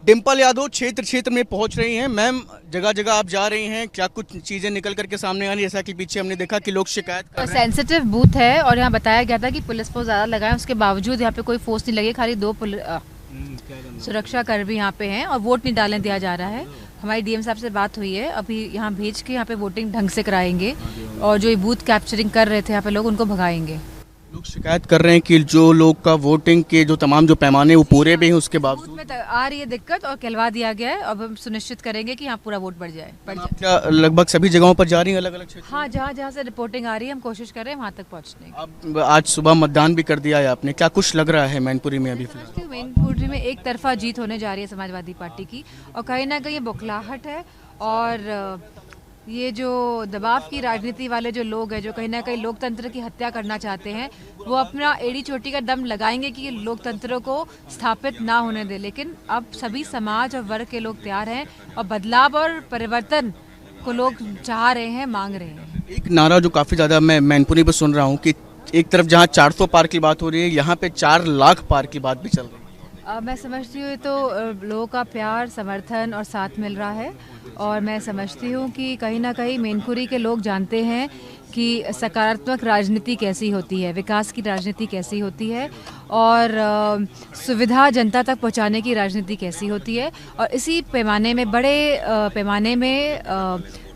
डिम्पल यादव क्षेत्र क्षेत्र में पहुंच रही हैं। मैम, जगह जगह आप जा रही हैं, क्या कुछ चीजें निकल करके सामने आ रही है? जैसा कि पीछे हमने देखा कि लोग शिकायत कर रहे हैं। सेंसिटिव बूथ है और यहाँ बताया गया था कि पुलिस फोर्स ज़्यादा लगाए, उसके बावजूद यहाँ पे कोई फोर्स नहीं लगी, खाली सुरक्षा कर्मी भी यहाँ पे हैं और वोट नहीं डालने दिया जा रहा है। हमारी डीएम साहब से बात हुई है, अभी यहाँ भेज के यहाँ पे वोटिंग ढंग से कराएंगे और जो ये बूथ कैप्चरिंग कर रहे थे यहाँ पे लोग, उनको भगाएंगे। लोग शिकायत कर रहे हैं कि जो लोग का वोटिंग के जो तमाम जो पैमाने वो पूरे भी हैं, उसके बूथ बावजूद में आ रही है दिक्कत और कहलवा दिया गया है। अब हम सुनिश्चित करेंगे कि यहाँ पूरा वोट बढ़ जाए। आप क्या लगभग सभी जगहों पर जा रही हैं, अलग अलग क्षेत्र? हाँ, जहाँ जहाँ से रिपोर्टिंग आ रही है हम कोशिश कर रहे हैं वहाँ तक पहुँचने की। अब आज सुबह मतदान भी कर दिया है आपने, क्या कुछ लग रहा है मैनपुरी में अभी फिलहाल? मैनपुरी में एक तरफा जीत होने जा रही है समाजवादी पार्टी की, और कहीं ना कहीं ये बौखलाहट है और ये जो दबाव की राजनीति वाले जो लोग हैं, जो कहीं ना कहीं लोकतंत्र की हत्या करना चाहते हैं, वो अपना एड़ी चोटी का दम लगाएंगे कि लोकतंत्र को स्थापित ना होने दे। लेकिन अब सभी समाज और वर्ग के लोग तैयार हैं और बदलाव और परिवर्तन को लोग चाह रहे हैं, मांग रहे हैं। एक नारा जो काफ़ी ज़्यादा मैं मैनपुरी पर सुन रहा हूँ कि एक तरफ जहाँ 400 पार की बात हो रही है, यहाँ पे 4 लाख पार की बात भी चल रही है। मैं समझती हूँ तो लोगों का प्यार, समर्थन और साथ मिल रहा है, और मैं समझती हूँ कि कहीं ना कहीं मैनपुरी के लोग जानते हैं कि सकारात्मक राजनीति कैसी होती है, विकास की राजनीति कैसी होती है, और सुविधा जनता तक पहुँचाने की राजनीति कैसी होती है। और इसी पैमाने में, बड़े पैमाने में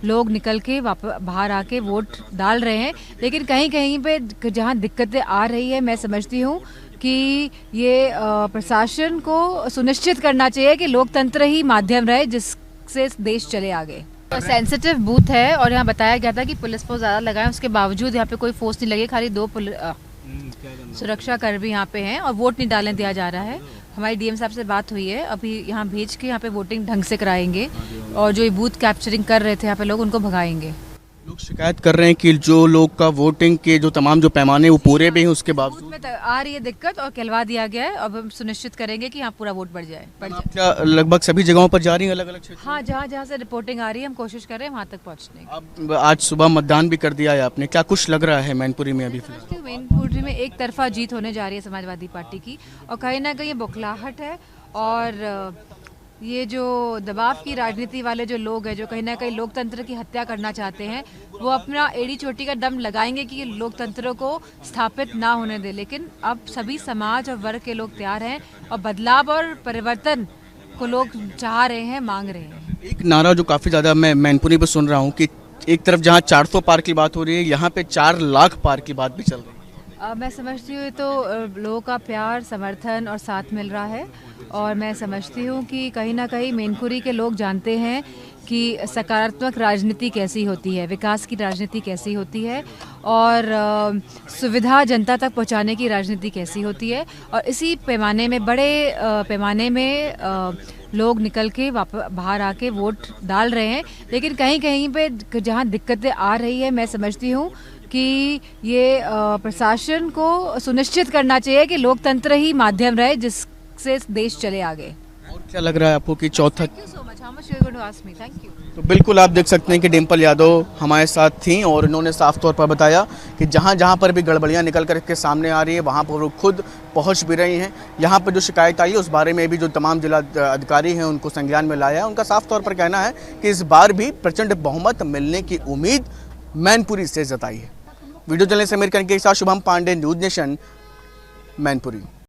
लोग निकल के बाहर आके वोट डाल रहे हैं। लेकिन कहीं कहीं पे जहाँ दिक्कतें आ रही है, मैं समझती हूँ कि ये प्रशासन को सुनिश्चित करना चाहिए कि लोकतंत्र ही माध्यम रहे जिससे देश चले आगे। सेंसिटिव बूथ है और यहाँ बताया गया था कि पुलिस फोर्स ज़्यादा लगाए, उसके बावजूद यहाँ पे कोई फोर्स नहीं लगी, खाली 2 सुरक्षा कर्मी यहाँ पे हैं और वोट नहीं डालने दिया जा रहा है। हमारी डीएम साहब से बात हुई है, अभी यहाँ भेज के यहाँ पे वोटिंग ढंग से कराएंगे और जो ये बूथ कैप्चरिंग कर रहे थे यहाँ पे लोग, उनको भगाएंगे। लोग शिकायत कर रहे हैं कि जो लोग का वोटिंग के जो तमाम जो पैमाने वो पूरे भी हैं, उसके बावजूद बूथ में आ रही है दिक्कत और कहलवा दिया गया है। अब हम सुनिश्चित करेंगे कि यहाँ पूरा वोट बढ़ जाए। आप क्या लगभग सभी जगहों पर जा रही हैं, अलग अलग क्षेत्र? हाँ, जहाँ जहाँ से रिपोर्टिंग आ रही है हम कोशिश कर रहे हैं वहाँ तक पहुँचने की। अब आज सुबह मतदान भी कर दिया है आपने, क्या कुछ लग रहा है मैनपुरी में अभी फिलहाल? मैनपुरी में एक तरफा जीत होने जा रही है समाजवादी पार्टी की, और कहीं ना कहीं ये बौखलाहट है और ये जो दबाव की राजनीति वाले जो लोग हैं, जो कहीं ना कहीं लोकतंत्र की हत्या करना चाहते हैं, वो अपना एड़ी चोटी का दम लगाएंगे कि लोकतंत्र को स्थापित ना होने दे। लेकिन अब सभी समाज और वर्ग के लोग तैयार हैं और बदलाव और परिवर्तन को लोग चाह रहे हैं, मांग रहे हैं। एक नारा जो काफ़ी ज़्यादा मैं मैनपुरी पर सुन रहा हूँ कि एक तरफ जहाँ 400 पार की बात हो रही है, यहाँ पे 4 लाख पार की बात भी चल रही है। मैं समझती हूँ तो लोगों का प्यार, समर्थन और साथ मिल रहा है, और मैं समझती हूँ कि कहीं ना कहीं मैनपुरी के लोग जानते हैं कि सकारात्मक राजनीति कैसी होती है, विकास की राजनीति कैसी होती है, और सुविधा जनता तक पहुँचाने की राजनीति कैसी होती है। और इसी पैमाने में, बड़े पैमाने में लोग निकल के बाहर आके वोट डाल रहे हैं। लेकिन कहीं कहीं पे जहाँ दिक्कतें आ रही है, मैं समझती हूँ कि ये प्रशासन को सुनिश्चित करना चाहिए कि लोकतंत्र ही माध्यम रहे जिससे देश चले आगे। और क्या लग रहा है आपको कि चौथा? Thank you. तो बिल्कुल आप देख सकते हैं कि डिम्पल यादव हमारे साथ थी और इन्होंने साफ तौर पर बताया कि जहाँ जहाँ पर भी गड़बड़ियाँ निकल कर के सामने आ रही है, वहाँ पर वो खुद पहुँच भी रही हैं। यहाँ पर जो शिकायत आई है उस बारे में भी जो तमाम जिला अधिकारी हैं उनको संज्ञान में लाया है। उनका साफ तौर पर कहना है कि इस बार भी प्रचंड बहुमत मिलने की उम्मीद मैनपुरी से जताई है। वीडियो जर्नलिस्ट समीर के साथ शुभम पांडे, न्यूज़ नेशन, मैनपुरी।